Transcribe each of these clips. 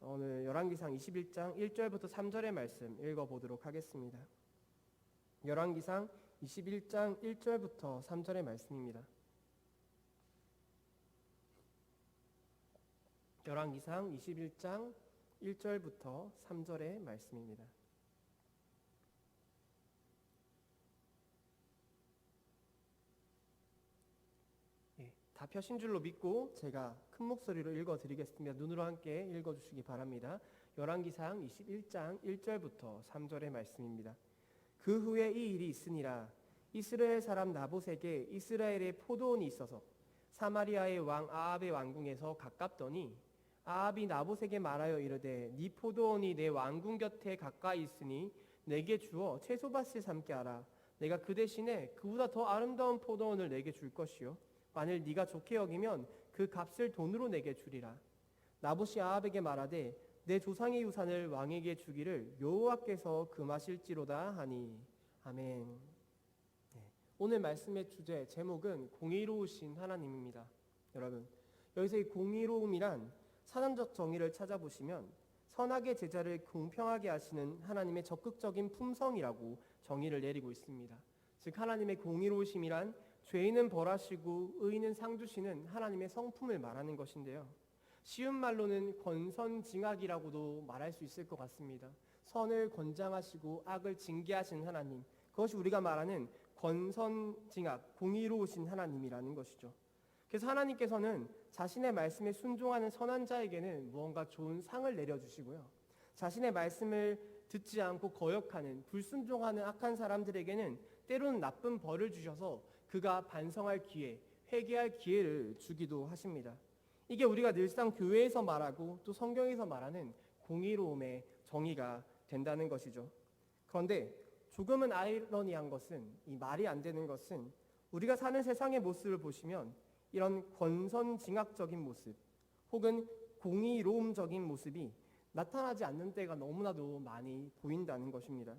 오늘 열왕기상 21장 1절부터 3절의 말씀 읽어보도록 하겠습니다. 열왕기상 21장 1절부터 3절의 말씀입니다. 열왕기상 21장 1절부터 3절의 말씀입니다. 다 펴신 줄로 믿고 제가 큰 목소리로 읽어드리겠습니다. 눈으로 함께 읽어주시기 바랍니다. 열왕기상 21장 1절부터 3절의 말씀입니다. 그 후에 이 일이 있으니라. 이스라엘 사람 나봇에게 이스라엘의 포도원이 있어서 사마리아의 왕 아합의 왕궁에서 가깝더니 아합이 나봇에게 말하여 이르되 네 포도원이 내 왕궁 곁에 가까이 있으니 내게 주어 채소밭을 삼게 하라. 내가 그 대신에 그보다 더 아름다운 포도원을 내게 줄 것이요 만일 네가 좋게 여기면 그 값을 돈으로 내게 주리라. 나봇이 아합에게 말하되 내 조상의 유산을 왕에게 주기를 여호와께서 금하실지로다 하니. 아멘. 오늘 말씀의 주제 제목은 공의로우신 하나님입니다. 여러분, 여기서 이 공의로움이란 사전적 정의를 찾아보시면 선악의 제자를 공평하게 하시는 하나님의 적극적인 품성이라고 정의를 내리고 있습니다. 즉 하나님의 공의로우심이란 죄인은 벌하시고 의인은 상 주시는 하나님의 성품을 말하는 것인데요. 쉬운 말로는 권선징악이라고도 말할 수 있을 것 같습니다. 선을 권장하시고 악을 징계하신 하나님, 그것이 우리가 말하는 권선징악, 공의로우신 하나님이라는 것이죠. 그래서 하나님께서는 자신의 말씀에 순종하는 선한 자에게는 무언가 좋은 상을 내려주시고요, 자신의 말씀을 듣지 않고 거역하는 불순종하는 악한 사람들에게는 때로는 나쁜 벌을 주셔서 그가 반성할 기회, 회개할 기회를 주기도 하십니다. 이게 우리가 늘상 교회에서 말하고 또 성경에서 말하는 공의로움의 정의가 된다는 것이죠. 그런데 조금은 아이러니한 것은, 이 말이 안 되는 것은 우리가 사는 세상의 모습을 보시면 이런 권선징악적인 모습 혹은 공의로움적인 모습이 나타나지 않는 때가 너무나도 많이 보인다는 것입니다.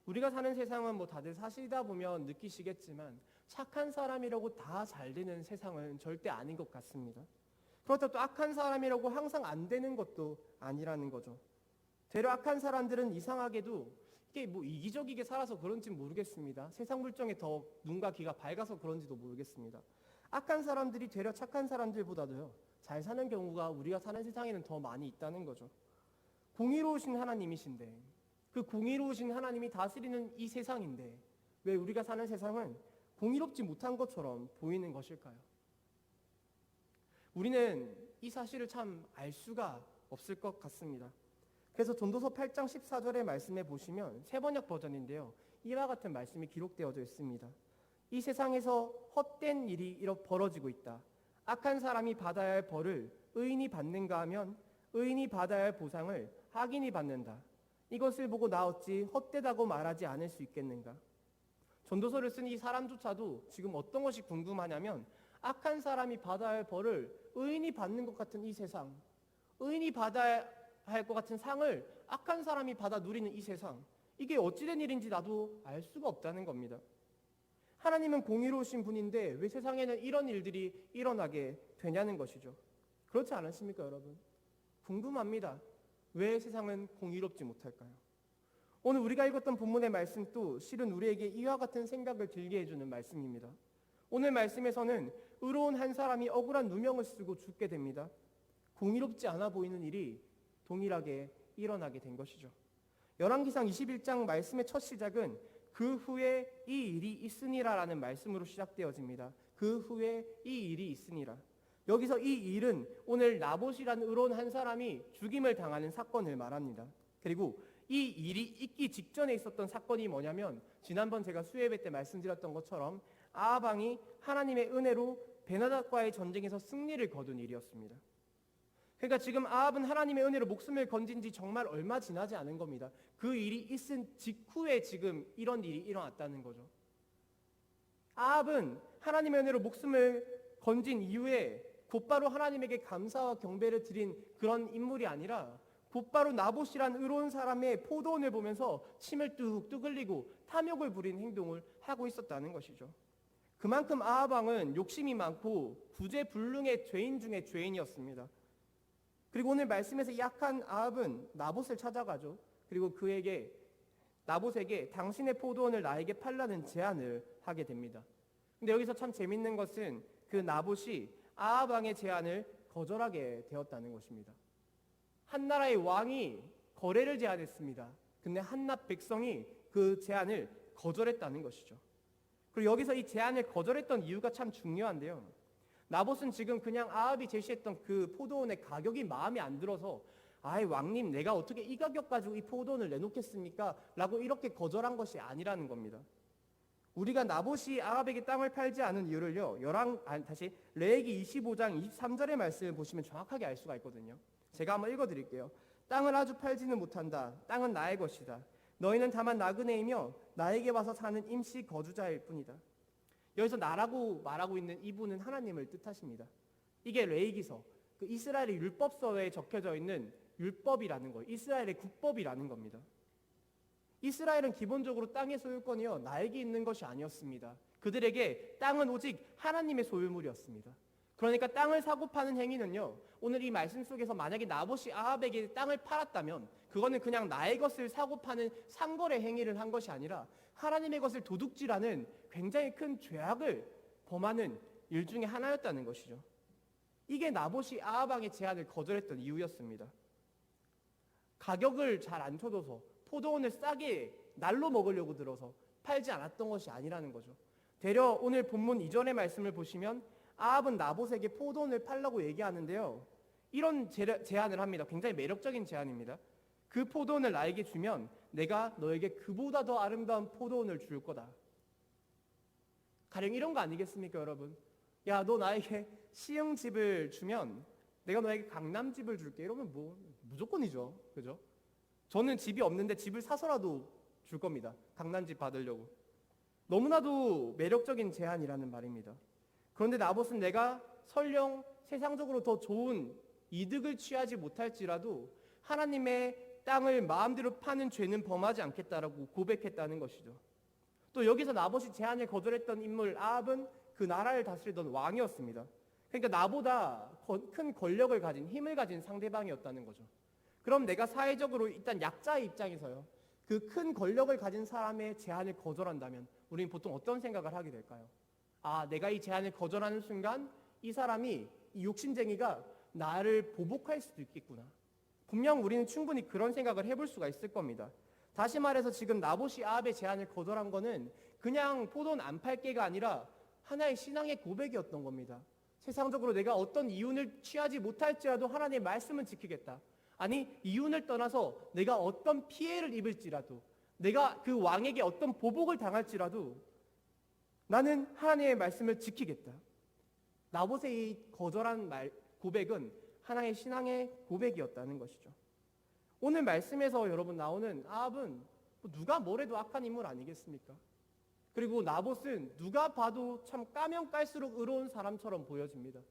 우리가 사는 세상은 다들 사시다 보면 느끼시겠지만 착한 사람이라고 다 잘 되는 세상은 절대 아닌 것 같습니다. 그렇다고 또 악한 사람이라고 항상 안 되는 것도 아니라는 거죠. 되려 악한 사람들은 이상하게도 이게 이기적이게 살아서 그런지 모르겠습니다. 세상 물정에 더 눈과 귀가 밝아서 그런지도 모르겠습니다. 악한 사람들이 되려 착한 사람들보다도요 잘 사는 경우가 우리가 사는 세상에는 더 많이 있다는 거죠. 공의로우신 하나님이신데, 그 공의로우신 하나님이 다스리는 이 세상인데 왜 우리가 사는 세상은 공의롭지 못한 것처럼 보이는 것일까요? 우리는 이 사실을 참 알 수가 없을 것 같습니다. 그래서 전도서 8장 14절의 말씀에 보시면 세번역 버전인데요, 이와 같은 말씀이 기록되어져 있습니다. 이 세상에서 헛된 일이 벌어지고 있다. 악한 사람이 받아야 할 벌을 의인이 받는가 하면 의인이 받아야 할 보상을 악인이 받는다. 이것을 보고 나 어찌 헛되다고 말하지 않을 수 있겠는가? 전도서를 쓴 이 사람조차도 지금 어떤 것이 궁금하냐면 악한 사람이 받아야 할 벌을 의인이 받는 것 같은 이 세상, 의인이 받아야 할 것 같은 상을 악한 사람이 받아 누리는 이 세상, 이게 어찌된 일인지 나도 알 수가 없다는 겁니다. 하나님은 공의로우신 분인데 왜 세상에는 이런 일들이 일어나게 되냐는 것이죠. 그렇지 않으십니까, 여러분? 궁금합니다. 왜 세상은 공의롭지 못할까요? 오늘 우리가 읽었던 본문의 말씀도 실은 우리에게 이와 같은 생각을 들게 해주는 말씀입니다. 오늘 말씀에서는 의로운 한 사람이 억울한 누명을 쓰고 죽게 됩니다. 공의롭지 않아 보이는 일이 동일하게 일어나게 된 것이죠. 열왕기상 21장 말씀의 첫 시작은 그 후에 이 일이 있으니라 라는 말씀으로 시작되어집니다. 그 후에 이 일이 있으니라. 여기서 이 일은 오늘 나봇이라는 의로운 한 사람이 죽임을 당하는 사건을 말합니다. 그리고 이 일이 있기 직전에 있었던 사건이 뭐냐면 지난번 제가 수예배 때 말씀드렸던 것처럼 아합 왕이 하나님의 은혜로 베나닷과의 전쟁에서 승리를 거둔 일이었습니다. 그러니까 지금 아합은 하나님의 은혜로 목숨을 건진 지 정말 얼마 지나지 않은 겁니다. 그 일이 있은 직후에 지금 이런 일이 일어났다는 거죠. 아합은 하나님의 은혜로 목숨을 건진 이후에 곧바로 하나님에게 감사와 경배를 드린 그런 인물이 아니라 곧바로 나봇이란 의로운 사람의 포도원을 보면서 침을 뚝뚝 흘리고 탐욕을 부린 행동을 하고 있었다는 것이죠. 그만큼 아합 왕은 욕심이 많고 구제불능의 죄인 중에 죄인이었습니다. 그리고 오늘 말씀에서 약한 아합은 나봇을 찾아가죠. 그리고 나봇에게 당신의 포도원을 나에게 팔라는 제안을 하게 됩니다. 근데 여기서 참 재밌는 것은 그 나봇이 아합 왕의 제안을 거절하게 되었다는 것입니다. 한 나라의 왕이 거래를 제안했습니다. 근데 한낱 백성이 그 제안을 거절했다는 것이죠. 그리고 여기서 이 제안을 거절했던 이유가 참 중요한데요. 나봇은 지금 그냥 아합이 제시했던 그 포도원의 가격이 마음에 안 들어서 아이 왕님 내가 어떻게 이 가격 가지고 이 포도원을 내놓겠습니까? 라고 이렇게 거절한 것이 아니라는 겁니다. 우리가 나봇이 아합에게 땅을 팔지 않은 이유를요. 레위기 25장 23절의 말씀을 보시면 정확하게 알 수가 있거든요. 제가 한번 읽어드릴게요. 땅을 아주 팔지는 못한다. 땅은 나의 것이다. 너희는 다만 나그네이며 나에게 와서 사는 임시 거주자일 뿐이다. 여기서 나라고 말하고 있는 이분은 하나님을 뜻하십니다. 이게 레위기서, 그 이스라엘의 율법서에 적혀져 있는 율법이라는 거예요. 이스라엘의 국법이라는 겁니다. 이스라엘은 기본적으로 땅의 소유권이요 나에게 있는 것이 아니었습니다. 그들에게 땅은 오직 하나님의 소유물이었습니다. 그러니까 땅을 사고 파는 행위는요, 오늘 이 말씀 속에서 만약에 나봇이 아합에게 땅을 팔았다면 그거는 그냥 나의 것을 사고 파는 상거래 행위를 한 것이 아니라 하나님의 것을 도둑질하는 굉장히 큰 죄악을 범하는 일 중에 하나였다는 것이죠. 이게 나봇이 아합 왕의 제안을 거절했던 이유였습니다. 가격을 잘 안 쳐줘서 포도원을 싸게 날로 먹으려고 들어서 팔지 않았던 것이 아니라는 거죠. 되려 오늘 본문 이전의 말씀을 보시면 아합은 나봇에게 포도원을 팔라고 얘기하는데요. 이런 제안을 합니다. 굉장히 매력적인 제안입니다. 그 포도원을 나에게 주면 내가 너에게 그보다 더 아름다운 포도원을 줄 거다. 가령 이런 거 아니겠습니까, 여러분? 야, 너 나에게 시흥집을 주면 내가 너에게 강남집을 줄게. 이러면 뭐 무조건이죠. 그죠? 저는 집이 없는데 집을 사서라도 줄 겁니다. 강남집 받으려고. 너무나도 매력적인 제안이라는 말입니다. 그런데 나봇은 내가 설령 세상적으로 더 좋은 이득을 취하지 못할지라도 하나님의 땅을 마음대로 파는 죄는 범하지 않겠다라고 고백했다는 것이죠. 또 여기서 나봇이 제안을 거절했던 인물 아합은 그 나라를 다스리던 왕이었습니다. 그러니까 나보다 큰 권력을 가진, 힘을 가진 상대방이었다는 거죠. 그럼 내가 사회적으로 일단 약자의 입장에서요, 그 큰 권력을 가진 사람의 제안을 거절한다면 우리는 보통 어떤 생각을 하게 될까요? 아, 내가 이 제안을 거절하는 순간 이 사람이, 이 욕심쟁이가 나를 보복할 수도 있겠구나. 분명 우리는 충분히 그런 생각을 해볼 수가 있을 겁니다. 다시 말해서 지금 나봇이 아합의 제안을 거절한 거는 그냥 포도원 안 팔게가 아니라 하나의 신앙의 고백이었던 겁니다. 세상적으로 내가 어떤 이윤을 취하지 못할지라도 하나님의 말씀은 지키겠다. 아니, 이윤을 떠나서 내가 어떤 피해를 입을지라도, 내가 그 왕에게 어떤 보복을 당할지라도 나는 하나님의 말씀을 지키겠다. 나봇의 이 거절한 고백은 하나의 신앙의 고백이었다는 것이죠. 오늘 말씀에서 여러분 나오는 아합은 누가 뭐래도 악한 인물 아니겠습니까? 그리고 나봇은 누가 봐도 참 까면 깔수록 의로운 사람처럼 보여집니다.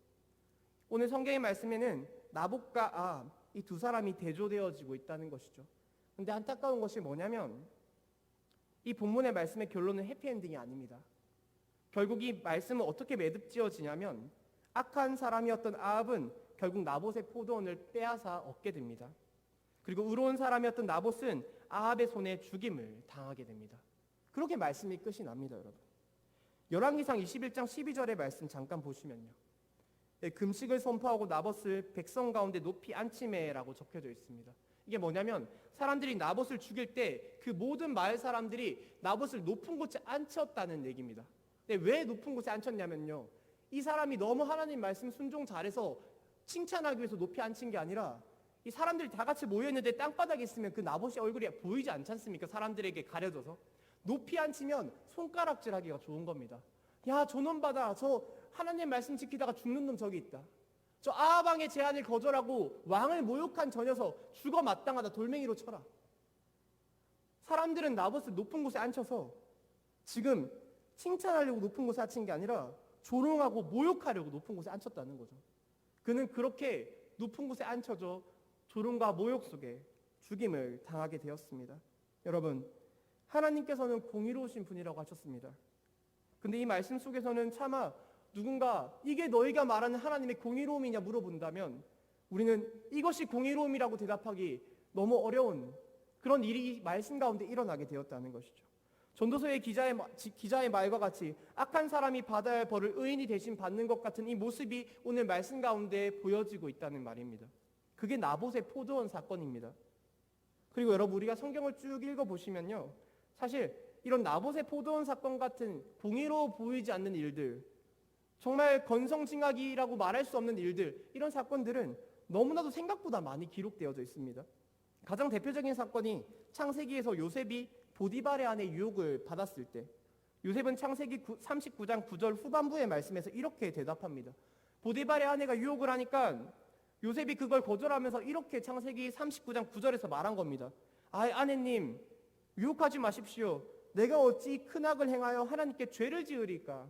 오늘 성경의 말씀에는 나봇과 아합, 이 두 사람이 대조되어지고 있다는 것이죠. 그런데 안타까운 것이 뭐냐면 이 본문의 말씀의 결론은 해피엔딩이 아닙니다. 결국 이 말씀은 어떻게 매듭지어지냐면 악한 사람이었던 아합은 결국 나봇의 포도원을 빼앗아 얻게 됩니다. 그리고 의로운 사람이었던 나봇은 아합의 손에 죽임을 당하게 됩니다. 그렇게 말씀이 끝이 납니다, 여러분. 열왕기상 21장 12절의 말씀 잠깐 보시면요. 금식을 선포하고 나봇을 백성 가운데 높이 앉히매라고 적혀져 있습니다. 이게 뭐냐면 사람들이 나봇을 죽일 때 그 모든 마을 사람들이 나봇을 높은 곳에 앉혔다는 얘기입니다. 근데 왜 높은 곳에 앉혔냐면요, 이 사람이 너무 하나님 말씀 순종 잘해서 칭찬하기 위해서 높이 앉힌 게 아니라 이 사람들이 다 같이 모여있는데 땅바닥에 있으면 그 나봇의 얼굴이 보이지 않지 않습니까? 사람들에게 가려져서. 높이 앉히면 손가락질하기가 좋은 겁니다. 야, 저놈 받아. 저 하나님 말씀 지키다가 죽는 놈 저기 있다. 저 아합 왕의 제안을 거절하고 왕을 모욕한 저 녀석 죽어 마땅하다. 돌멩이로 쳐라. 사람들은 나봇을 높은 곳에 앉혀서 지금 칭찬하려고 높은 곳에 앉힌 게 아니라 조롱하고 모욕하려고 높은 곳에 앉혔다는 거죠. 그는 그렇게 높은 곳에 앉혀져 조롱과 모욕 속에 죽임을 당하게 되었습니다. 여러분, 하나님께서는 공의로우신 분이라고 하셨습니다. 근데 이 말씀 속에서는 차마 누군가 이게 너희가 말하는 하나님의 공의로움이냐 물어본다면 우리는 이것이 공의로움이라고 대답하기 너무 어려운 그런 일이 말씀 가운데 일어나게 되었다는 것이죠. 전도서의 기자의 말과 같이 악한 사람이 받아야 할 벌을 의인이 대신 받는 것 같은 이 모습이 오늘 말씀 가운데 보여지고 있다는 말입니다. 그게 나봇의 포도원 사건입니다. 그리고 여러분, 우리가 성경을 쭉 읽어보시면요, 사실 이런 나봇의 포도원 사건 같은 공의로워 보이지 않는 일들, 정말 건성징악이라고 말할 수 없는 일들, 이런 사건들은 너무나도 생각보다 많이 기록되어져 있습니다. 가장 대표적인 사건이 창세기에서 요셉이 보디발의 아내 유혹을 받았을 때, 요셉은 창세기 39장 9절 후반부의 말씀에서 이렇게 대답합니다. 보디발의 아내가 유혹을 하니까 요셉이 그걸 거절하면서 이렇게 창세기 39장 9절에서 말한 겁니다. 아내님, 유혹하지 마십시오. 내가 어찌 큰 악을 행하여 하나님께 죄를 지으리까?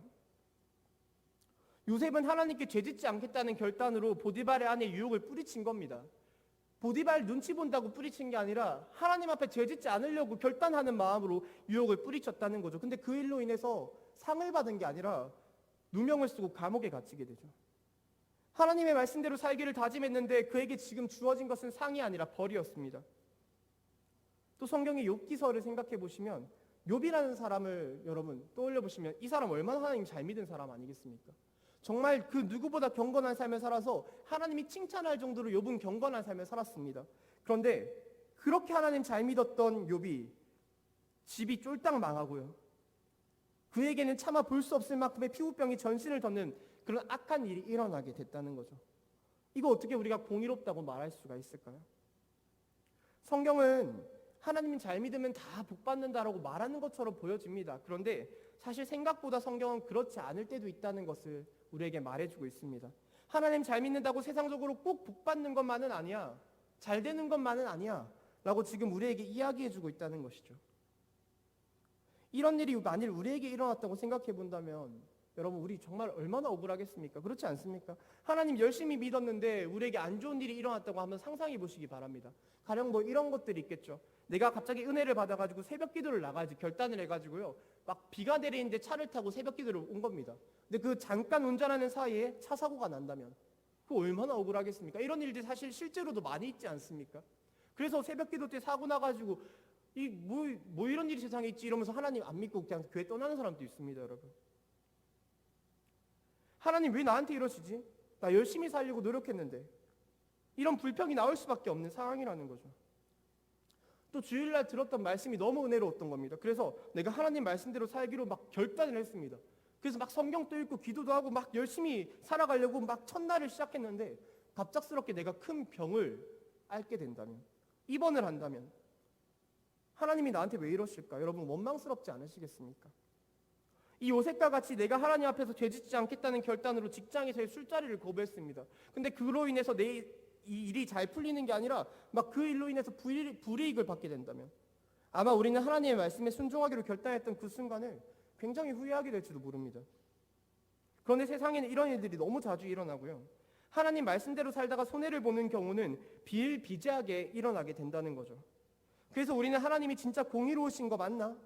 요셉은 하나님께 죄짓지 않겠다는 결단으로 보디발의 아내 유혹을 뿌리친 겁니다. 보디발 눈치 본다고 뿌리친 게 아니라 하나님 앞에 죄짓지 않으려고 결단하는 마음으로 유혹을 뿌리쳤다는 거죠. 근데 그 일로 인해서 상을 받은 게 아니라 누명을 쓰고 감옥에 갇히게 되죠. 하나님의 말씀대로 살기를 다짐했는데 그에게 지금 주어진 것은 상이 아니라 벌이었습니다. 또 성경의 욥기서를 생각해 보시면 욥이라는 사람을 여러분 떠올려 보시면 이 사람 얼마나 하나님 잘 믿은 사람 아니겠습니까? 정말 그 누구보다 경건한 삶을 살아서 하나님이 칭찬할 정도로 욥은 경건한 삶을 살았습니다. 그런데 그렇게 하나님 잘 믿었던 욥이 집이 쫄딱 망하고요, 그에게는 차마 볼 수 없을 만큼의 피부병이 전신을 덮는 그런 악한 일이 일어나게 됐다는 거죠. 이거 어떻게 우리가 공의롭다고 말할 수가 있을까요? 성경은 하나님이 잘 믿으면 다 복받는다라고 말하는 것처럼 보여집니다. 그런데 사실 생각보다 성경은 그렇지 않을 때도 있다는 것을 우리에게 말해주고 있습니다. 하나님 잘 믿는다고 세상적으로 꼭 복받는 것만은 아니야, 잘 되는 것만은 아니야 라고 지금 우리에게 이야기해주고 있다는 것이죠. 이런 일이 만일 우리에게 일어났다고 생각해 본다면 여러분, 우리 정말 얼마나 억울하겠습니까? 그렇지 않습니까? 하나님 열심히 믿었는데 우리에게 안 좋은 일이 일어났다고 한번 상상해 보시기 바랍니다. 가령 뭐 이런 것들이 있겠죠. 내가 갑자기 은혜를 받아가지고 새벽 기도를 나가야지 결단을 해가지고요, 막 비가 내리는데 차를 타고 새벽 기도를 온 겁니다. 근데 그 잠깐 운전하는 사이에 차 사고가 난다면 그 얼마나 억울하겠습니까? 이런 일들이 사실 실제로도 많이 있지 않습니까? 그래서 새벽 기도 때 사고 나가지고 뭐 이런 일이 세상에 있지 이러면서 하나님 안 믿고 그냥 교회 떠나는 사람도 있습니다. 여러분, 하나님 왜 나한테 이러시지? 나 열심히 살려고 노력했는데. 이런 불평이 나올 수밖에 없는 상황이라는 거죠. 또 주일날 들었던 말씀이 너무 은혜로웠던 겁니다. 그래서 내가 하나님 말씀대로 살기로 막 결단을 했습니다. 그래서 막 성경도 읽고 기도도 하고 막 열심히 살아가려고 막 첫날을 시작했는데 갑작스럽게 내가 큰 병을 앓게 된다면, 입원을 한다면 하나님이 나한테 왜 이러실까? 여러분, 원망스럽지 않으시겠습니까? 이 요셉과 같이 내가 하나님 앞에서 죄짓지 않겠다는 결단으로 직장에서의 술자리를 거부했습니다. 근데 그로 인해서 이 일이 잘 풀리는 게 아니라 막 그 일로 인해서 불이익을 받게 된다면 아마 우리는 하나님의 말씀에 순종하기로 결단했던 그 순간을 굉장히 후회하게 될지도 모릅니다. 그런데 세상에는 이런 일들이 너무 자주 일어나고요, 하나님 말씀대로 살다가 손해를 보는 경우는 비일비재하게 일어나게 된다는 거죠. 그래서 우리는 하나님이 진짜 공의로우신 거 맞나?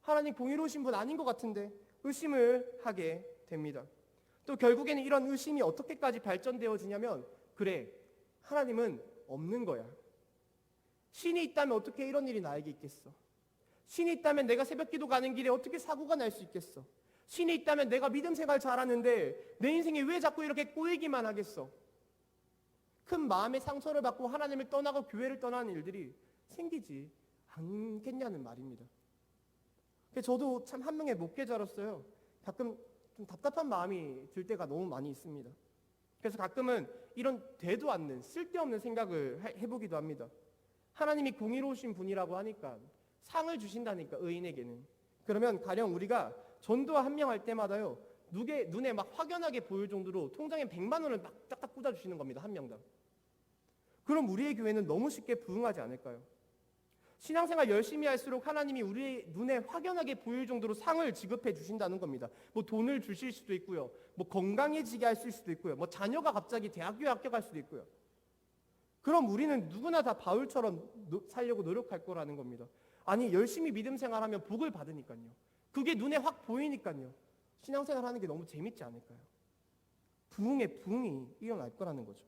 하나님 공의로우신 분 아닌 것 같은데 의심을 하게 됩니다. 또 결국에는 이런 의심이 어떻게까지 발전되어지냐면, 그래, 하나님은 없는 거야. 신이 있다면 어떻게 이런 일이 나에게 있겠어? 신이 있다면 내가 새벽 기도 가는 길에 어떻게 사고가 날 수 있겠어? 신이 있다면 내가 믿음 생활 잘하는데 내 인생에 왜 자꾸 이렇게 꼬이기만 하겠어? 큰 마음의 상처를 받고 하나님을 떠나고 교회를 떠나는 일들이 생기지 않겠냐는 말입니다. 저도 참 한 명의 목회자로서요, 가끔 좀 답답한 마음이 들 때가 너무 많이 있습니다. 그래서 가끔은 이런 되도 않는 쓸데없는 생각을 해보기도 합니다. 하나님이 공의로우신 분이라고 하니까 상을 주신다니까, 의인에게는. 그러면 가령 우리가 전도 한 명 할 때마다요, 눈에 막 확연하게 보일 정도로 통장에 100만 원을 막 딱딱 꽂아주시는 겁니다, 한 명당. 그럼 우리의 교회는 너무 쉽게 부흥하지 않을까요? 신앙생활 열심히 할수록 하나님이 우리의 눈에 확연하게 보일 정도로 상을 지급해 주신다는 겁니다. 뭐 돈을 주실 수도 있고요, 뭐 건강해지게 하실 수도 있고요, 뭐 자녀가 갑자기 대학교에 합격할 수도 있고요. 그럼 우리는 누구나 다 바울처럼 살려고 노력할 거라는 겁니다. 아니, 열심히 믿음 생활하면 복을 받으니까요. 그게 눈에 확 보이니까요. 신앙생활 하는 게 너무 재밌지 않을까요? 부흥의 부흥이 일어날 거라는 거죠.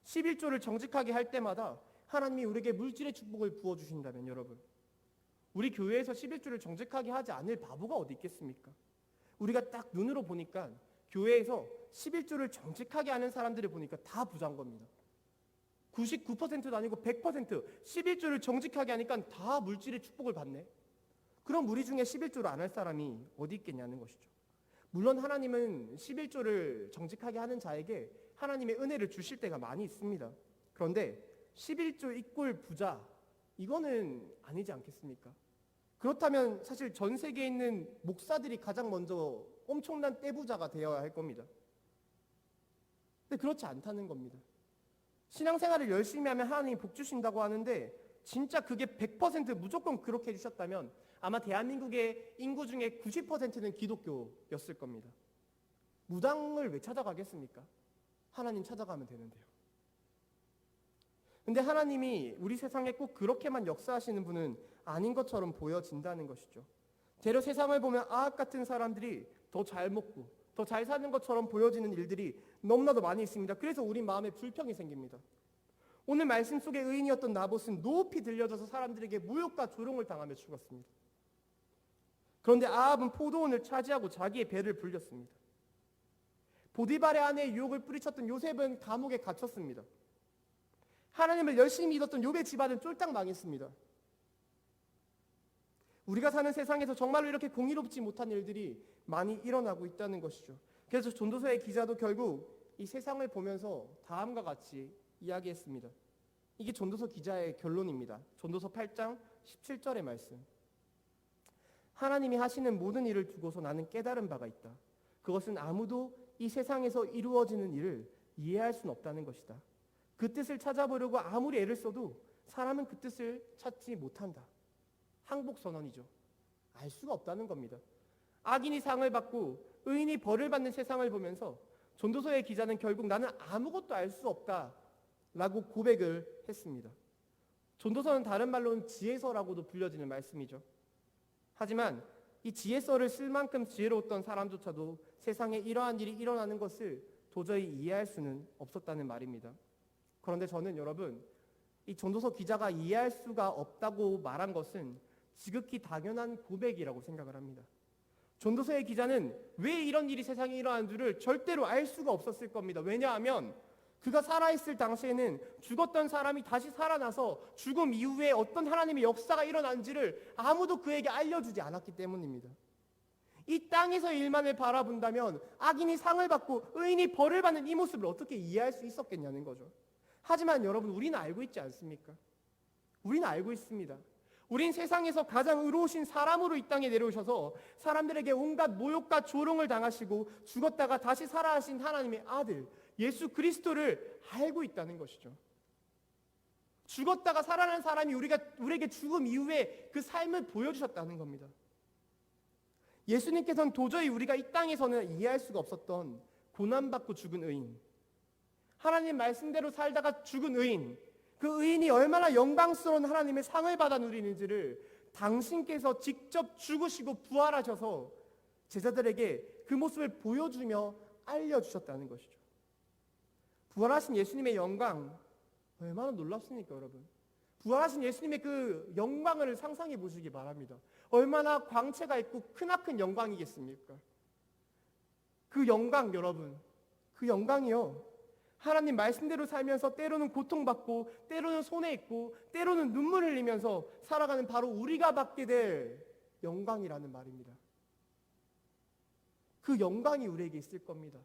11조를 정직하게 할 때마다 하나님이 우리에게 물질의 축복을 부어주신다면 여러분, 우리 교회에서 11조를 정직하게 하지 않을 바보가 어디 있겠습니까? 우리가 딱 눈으로 보니까 교회에서 11조를 정직하게 하는 사람들을 보니까 다 부자인 겁니다. 99%도 아니고 100% 11조를 정직하게 하니까 다 물질의 축복을 받네. 그럼 우리 중에 11조를 안 할 사람이 어디 있겠냐는 것이죠. 물론 하나님은 11조를 정직하게 하는 자에게 하나님의 은혜를 주실 때가 많이 있습니다. 그런데 11조 이꼴 부자, 이거는 아니지 않겠습니까? 그렇다면 사실 전 세계에 있는 목사들이 가장 먼저 엄청난 떼부자가 되어야 할 겁니다. 근데 그렇지 않다는 겁니다. 신앙생활을 열심히 하면 하나님이 복 주신다고 하는데 진짜 그게 100% 무조건 그렇게 해주셨다면 아마 대한민국의 인구 중에 90%는 기독교였을 겁니다. 무당을 왜 찾아가겠습니까? 하나님 찾아가면 되는데요. 근데 하나님이 우리 세상에 꼭 그렇게만 역사하시는 분은 아닌 것처럼 보여진다는 것이죠. 대려 세상을 보면 아합 같은 사람들이 더 잘 먹고 더 잘 사는 것처럼 보여지는 일들이 너무나도 많이 있습니다. 그래서 우리 마음에 불평이 생깁니다. 오늘 말씀 속의 의인이었던 나봇은 높이 들려져서 사람들에게 모욕과 조롱을 당하며 죽었습니다. 그런데 아합은 포도원을 차지하고 자기의 배를 불렸습니다. 보디발의 아내의 유혹을 뿌리쳤던 요셉은 감옥에 갇혔습니다. 하나님을 열심히 믿었던 욥의 집안은 쫄딱 망했습니다. 우리가 사는 세상에서 정말로 이렇게 공의롭지 못한 일들이 많이 일어나고 있다는 것이죠. 그래서 전도서의 기자도 결국 이 세상을 보면서 다음과 같이 이야기했습니다. 이게 전도서 기자의 결론입니다. 전도서 8장 17절의 말씀. 하나님이 하시는 모든 일을 두고서 나는 깨달은 바가 있다. 그것은 아무도 이 세상에서 이루어지는 일을 이해할 수는 없다는 것이다. 그 뜻을 찾아보려고 아무리 애를 써도 사람은 그 뜻을 찾지 못한다. 항복선언이죠. 알 수가 없다는 겁니다. 악인이 상을 받고 의인이 벌을 받는 세상을 보면서 전도서의 기자는 결국 나는 아무것도 알 수 없다라고 고백을 했습니다. 전도서는 다른 말로는 지혜서라고도 불려지는 말씀이죠. 하지만 이 지혜서를 쓸 만큼 지혜로웠던 사람조차도 세상에 이러한 일이 일어나는 것을 도저히 이해할 수는 없었다는 말입니다. 그런데 저는 여러분, 이 전도서 기자가 이해할 수가 없다고 말한 것은 지극히 당연한 고백이라고 생각을 합니다. 전도서의 기자는 왜 이런 일이 세상에 일어나는 줄을 절대로 알 수가 없었을 겁니다. 왜냐하면 그가 살아있을 당시에는 죽었던 사람이 다시 살아나서 죽음 이후에 어떤 하나님의 역사가 일어난지를 아무도 그에게 알려주지 않았기 때문입니다. 이 땅에서의 일만을 바라본다면 악인이 상을 받고 의인이 벌을 받는 이 모습을 어떻게 이해할 수 있었겠냐는 거죠. 하지만 여러분, 우리는 알고 있지 않습니까? 우리는 알고 있습니다. 우린 세상에서 가장 의로우신 사람으로 이 땅에 내려오셔서 사람들에게 온갖 모욕과 조롱을 당하시고 죽었다가 다시 살아나신 하나님의 아들 예수 그리스도를 알고 있다는 것이죠. 죽었다가 살아난 사람이 우리에게 죽음 이후에 그 삶을 보여주셨다는 겁니다. 예수님께서는 도저히 우리가 이 땅에서는 이해할 수가 없었던 고난받고 죽은 의인, 하나님 말씀대로 살다가 죽은 의인, 그 의인이 얼마나 영광스러운 하나님의 상을 받아 누리는지를 당신께서 직접 죽으시고 부활하셔서 제자들에게 그 모습을 보여주며 알려주셨다는 것이죠. 부활하신 예수님의 영광 얼마나 놀랍습니까, 여러분? 부활하신 예수님의 그 영광을 상상해 보시기 바랍니다. 얼마나 광채가 있고 크나큰 영광이겠습니까? 그 영광, 여러분, 그 영광이요, 하나님 말씀대로 살면서 때로는 고통받고 때로는 손해 있고 때로는 눈물 흘리면서 살아가는 바로 우리가 받게 될 영광이라는 말입니다. 그 영광이 우리에게 있을 겁니다.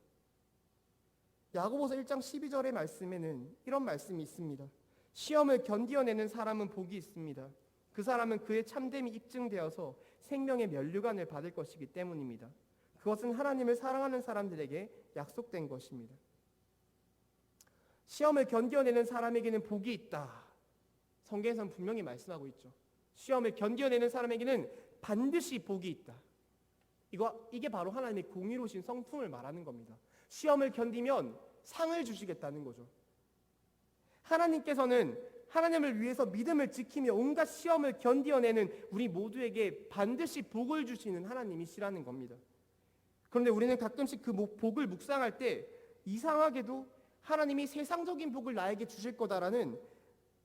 야고보서 1장 12절의 말씀에는 이런 말씀이 있습니다. 시험을 견디어내는 사람은 복이 있습니다. 그 사람은 그의 참됨이 입증되어서 생명의 면류관을 받을 것이기 때문입니다. 그것은 하나님을 사랑하는 사람들에게 약속된 것입니다. 시험을 견뎌내는 사람에게는 복이 있다. 성경에서는 분명히 말씀하고 있죠. 시험을 견뎌내는 사람에게는 반드시 복이 있다. 이게 바로 하나님의 공의로우신 성품을 말하는 겁니다. 시험을 견디면 상을 주시겠다는 거죠. 하나님께서는 하나님을 위해서 믿음을 지키며 온갖 시험을 견뎌내는 우리 모두에게 반드시 복을 주시는 하나님이시라는 겁니다. 그런데 우리는 가끔씩 그 복을 묵상할 때 이상하게도 하나님이 세상적인 복을 나에게 주실 거다라는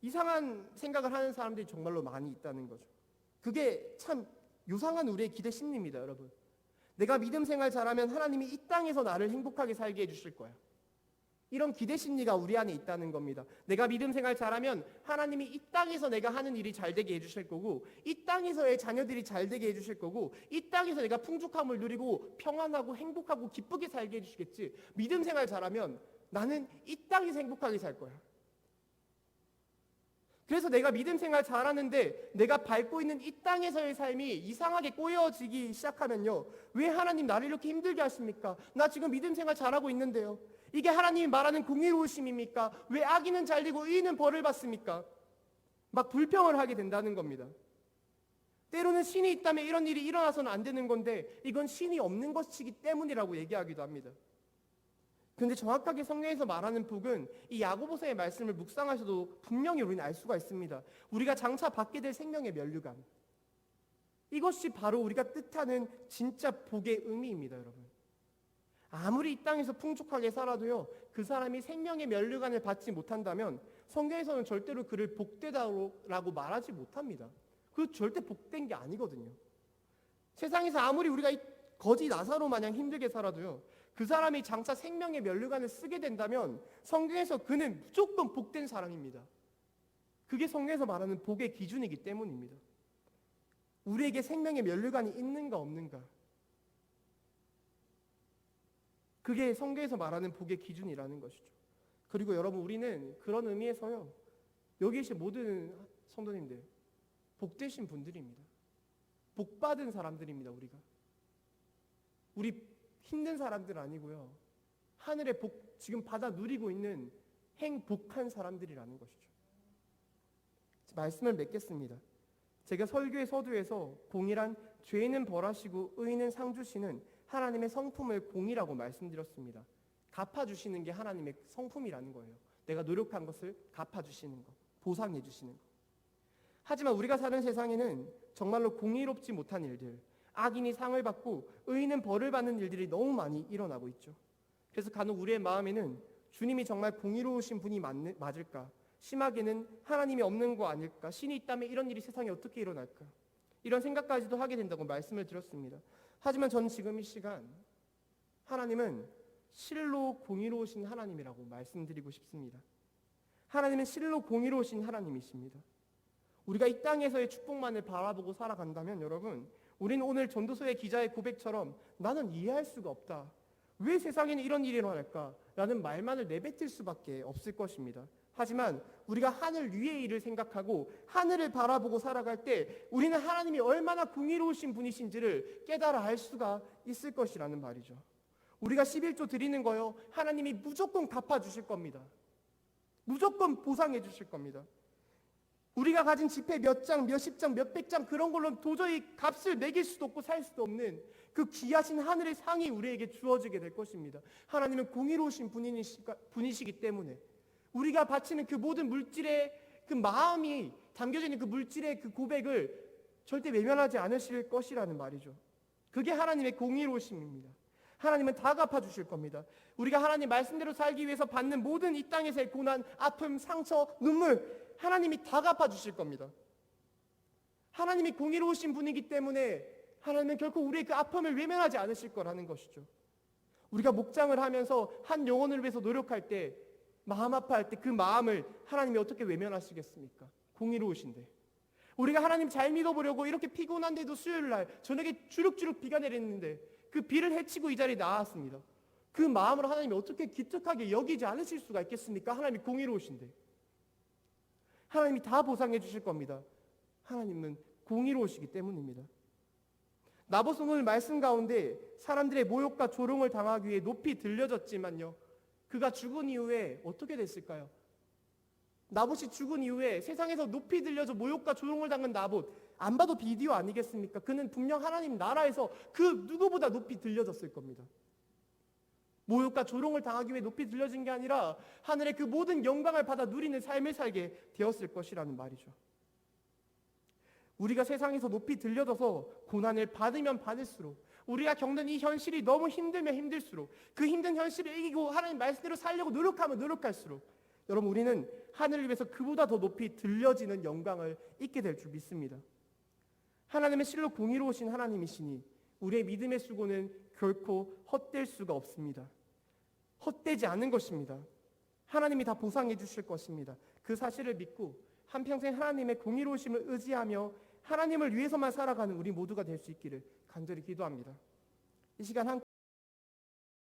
이상한 생각을 하는 사람들이 정말로 많이 있다는 거죠. 그게 참 요상한 우리의 기대 심리입니다, 여러분. 내가 믿음 생활 잘하면 하나님이 이 땅에서 나를 행복하게 살게 해주실 거야. 이런 기대 심리가 우리 안에 있다는 겁니다. 내가 믿음 생활 잘하면 하나님이 이 땅에서 내가 하는 일이 잘 되게 해주실 거고, 이 땅에서의 자녀들이 잘 되게 해주실 거고, 이 땅에서 내가 풍족함을 누리고 평안하고 행복하고 기쁘게 살게 해주시겠지. 믿음 생활 잘하면 나는 이 땅에서 행복하게 살 거야. 그래서 내가 믿음 생활 잘하는데 내가 밟고 있는 이 땅에서의 삶이 이상하게 꼬여지기 시작하면요, 왜 하나님 나를 이렇게 힘들게 하십니까? 나 지금 믿음 생활 잘하고 있는데요. 이게 하나님이 말하는 공의로우심입니까? 왜 악인은 잘되고 의인은 벌을 받습니까? 막 불평을 하게 된다는 겁니다. 때로는 신이 있다면 이런 일이 일어나서는 안 되는 건데 이건 신이 없는 것이기 때문이라고 얘기하기도 합니다. 그런데 정확하게 성경에서 말하는 복은 이 야고보서의 말씀을 묵상하셔도 분명히 우리는 알 수가 있습니다. 우리가 장차 받게 될 생명의 면류관, 이것이 바로 우리가 뜻하는 진짜 복의 의미입니다, 여러분. 아무리 이 땅에서 풍족하게 살아도요, 그 사람이 생명의 면류관을 받지 못한다면 성경에서는 절대로 그를 복되다라고 말하지 못합니다. 그 절대 복된 게 아니거든요. 세상에서 아무리 우리가 거지 나사로 마냥 힘들게 살아도요, 그 사람이 장차 생명의 면류관을 쓰게 된다면 성경에서 그는 무조건 복된 사람입니다. 그게 성경에서 말하는 복의 기준이기 때문입니다. 우리에게 생명의 면류관이 있는가 없는가, 그게 성경에서 말하는 복의 기준이라는 것이죠. 그리고 여러분, 우리는 그런 의미에서요, 여기 계신 모든 성도님들 복되신 분들입니다. 복받은 사람들입니다. 우리 힘든 사람들 아니고요, 하늘의 복 지금 받아 누리고 있는 행복한 사람들이라는 것이죠. 말씀을 맺겠습니다. 제가 설교의 서두에서 공의란 죄인은 벌하시고 의인은 상 주시는 하나님의 성품을 공의라고 말씀드렸습니다. 갚아주시는 게 하나님의 성품이라는 거예요. 내가 노력한 것을 갚아주시는 것, 보상해 주시는 것. 하지만 우리가 사는 세상에는 정말로 공의롭지 못한 일들, 악인이 상을 받고 의인은 벌을 받는 일들이 너무 많이 일어나고 있죠. 그래서 간혹 우리의 마음에는 주님이 정말 공의로우신 분이 맞을까? 심하게는 하나님이 없는 거 아닐까? 신이 있다면 이런 일이 세상에 어떻게 일어날까? 이런 생각까지도 하게 된다고 말씀을 드렸습니다. 하지만 저는 지금 이 시간 하나님은 실로 공의로우신 하나님이라고 말씀드리고 싶습니다. 하나님은 실로 공의로우신 하나님이십니다. 우리가 이 땅에서의 축복만을 바라보고 살아간다면 여러분, 우리는 오늘 전도서의 기자의 고백처럼 나는 이해할 수가 없다, 왜 세상에는 이런 일이 일어날까? 라는 말만을 내뱉을 수밖에 없을 것입니다. 하지만 우리가 하늘 위의 일을 생각하고 하늘을 바라보고 살아갈 때 우리는 하나님이 얼마나 공의로우신 분이신지를 깨달아 알 수가 있을 것이라는 말이죠. 우리가 11조 드리는 거요, 하나님이 무조건 갚아주실 겁니다. 무조건 보상해 주실 겁니다. 우리가 가진 지폐 몇 장, 몇십 장, 몇백 장, 그런 걸로 도저히 값을 매길 수도 없고 살 수도 없는 그 귀하신 하늘의 상이 우리에게 주어지게 될 것입니다. 하나님은 공의로우신 분이시기 때문에 우리가 바치는 그 모든 물질의 그 마음이 담겨져 있는 그 물질의 그 고백을 절대 외면하지 않으실 것이라는 말이죠. 그게 하나님의 공의로우심입니다. 하나님은 다 갚아주실 겁니다. 우리가 하나님 말씀대로 살기 위해서 받는 모든 이 땅에서의 고난, 아픔, 상처, 눈물, 하나님이 다 갚아주실 겁니다. 하나님이 공의로우신 분이기 때문에 하나님은 결코 우리의 그 아픔을 외면하지 않으실 거라는 것이죠. 우리가 목장을 하면서 한 영혼을 위해서 노력할 때, 마음 아파할 때 그 마음을 하나님이 어떻게 외면하시겠습니까? 공의로우신데. 우리가 하나님 잘 믿어보려고 이렇게 피곤한데도 수요일날 저녁에 주룩주룩 비가 내렸는데 그 비를 헤치고 이 자리에 나왔습니다. 그 마음으로 하나님이 어떻게 기특하게 여기지 않으실 수가 있겠습니까? 하나님이 공의로우신데. 하나님이 다 보상해 주실 겁니다. 하나님은 공의로우시기 때문입니다. 나봇은 오늘 말씀 가운데 사람들의 모욕과 조롱을 당하기 위해 높이 들려졌지만요, 그가 죽은 이후에 어떻게 됐을까요? 나봇이 죽은 이후에 세상에서 높이 들려져 모욕과 조롱을 당한 나봇, 안 봐도 비디오 아니겠습니까? 그는 분명 하나님 나라에서 그 누구보다 높이 들려졌을 겁니다. 모욕과 조롱을 당하기 위해 높이 들려진 게 아니라 하늘의 그 모든 영광을 받아 누리는 삶을 살게 되었을 것이라는 말이죠. 우리가 세상에서 높이 들려져서 고난을 받으면 받을수록, 우리가 겪는 이 현실이 너무 힘들면 힘들수록, 그 힘든 현실을 이기고 하나님 말씀대로 살려고 노력하면 노력할수록 여러분, 우리는 하늘을 위해서 그보다 더 높이 들려지는 영광을 잊게 될 줄 믿습니다. 하나님은 실로 공의로우신 하나님이시니 우리의 믿음의 수고는 결코 헛될 수가 없습니다. 헛되지 않은 것입니다. 하나님이 다 보상해 주실 것입니다. 그 사실을 믿고 한평생 하나님의 공의로우심을 의지하며 하나님을 위해서만 살아가는 우리 모두가 될 수 있기를 간절히 기도합니다. 이 시간